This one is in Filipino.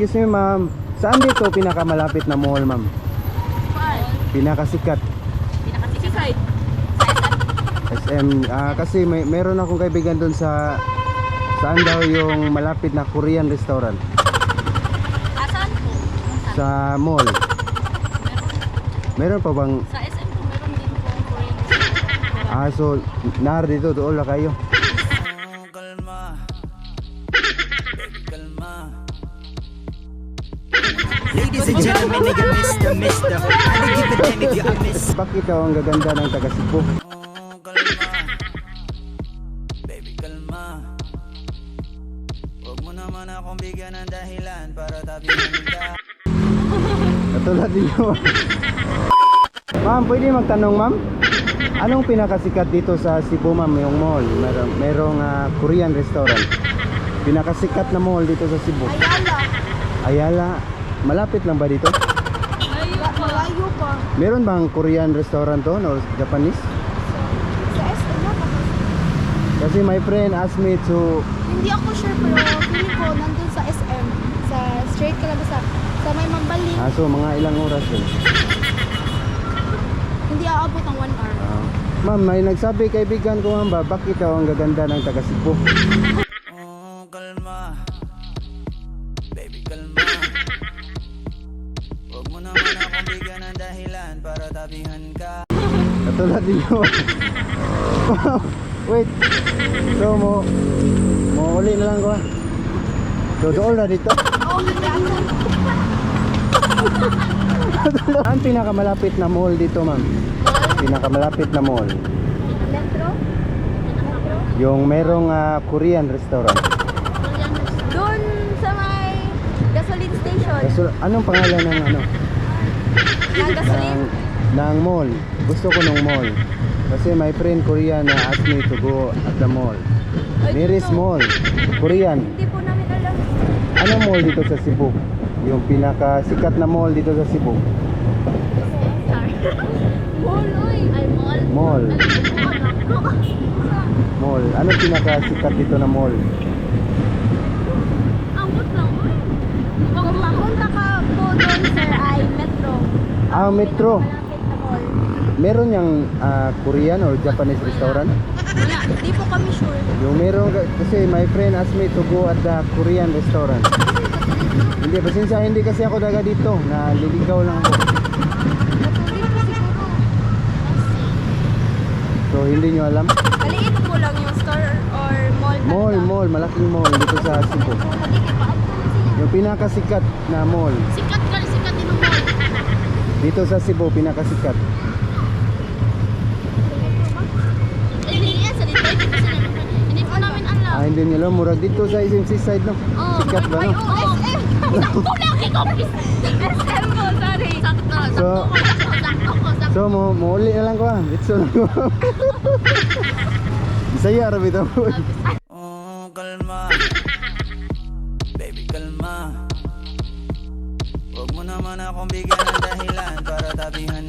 Excuse me ma'am, saan dito pinakamalapit na mall ma'am? Pinakasikat? Pinakasikat. SM. Kasi meron akong kaibigan doon saan daw yung malapit na Korean restaurant? Asan po? Sa mall. Meron pa bang? Sa SM po, meron din po ang Korean restaurant. So nar dito doon la kayo. Kalma. Baby, kalma. Ladies and gentlemen, nigga, Mr. I don't give a damn if you a miss. Bakit daw ang gaganda ng taga Cebu? Kalma. Baby, kalma. Huwag mo naman akong bigyan ng dahilan para tabihan ka. Katulad niyo. Ma'am, pwede magtanong ma'am? Anong pinakasikat dito sa Cebu ma'am, yung mall? Merong Korean restaurant. Pinakasikat na mall dito sa Cebu. Ayala. Malapit lang ba dito? Malayo pa. Meron bang Korean restaurant doon or Japanese? Sa SM na pa. Kasi my friend asked me to... Hindi ako sure pero feeling ko nandun sa SM. Sa straight ka lang sa may mambaling. So mga ilang oras yun? Hindi aabot ang 1 hour. Ma'am, may nagsabi kaibigan ko ma'am ba, bakit daw ang gaganda ng taga Cebu? Kalma. Baby, kalma. Huwag mo naman akong bigyan ng dahilan para tabihan ka. Katulad niyo. Wait. So mo uli na lang ko. Doon na dito. Ang pinakamalapit na mall dito ma'am? Pinakamalapit na mall. Metro? Yung merong Korean restaurant. Doon sa may gasoline station. Anong pangalan ng ano? Ng gasoline? Ng mall. Gusto ko ng mall. Kasi my friend Korean asked me to go at the mall. Nearest mall. Korean. Hindi po namin alam. Anong mall dito sa Cebu? Yung pinakasikat na mall dito sa Cebu. Sorry. Mall, oy. Ay, mall. Mall. Mall. Anong pinakasikat dito na mall? Ambot lang, oy. Kung papunta ka po doon, sir, ay metro. Metro. Malapit na mall. Meron yung Korean or Japanese restaurant? Wala, hindi po kami sure. Yung meron kasi my friend asked me to go at the Korean restaurant. Hindi, pasensya, hindi kasi ako daga dito. Naliligaw lang ako. Matuloy po siguro. So hindi nyo alam? Maliit po lang yung store or mall talaga. Mall, malaking mall dito sa Cebu. Maligit pa. Yung pinakasikat na mall. Sikat din yung mall. Dito sa Cebu, pinakasikat. Hindi yan, sa dito. Hindi po namin alam. Hindi nyo alam, murag dito sa SMC side no? Sikat ba no? SM! Sakto laki ko! SM ko, sorry. Sakto ko. So mo uli na lang ko Dito lang ko. Bisaya ra bitaw. Kalma. Baby, kalma. Huwag mo naman akong bigyan ng dahilan para tabihan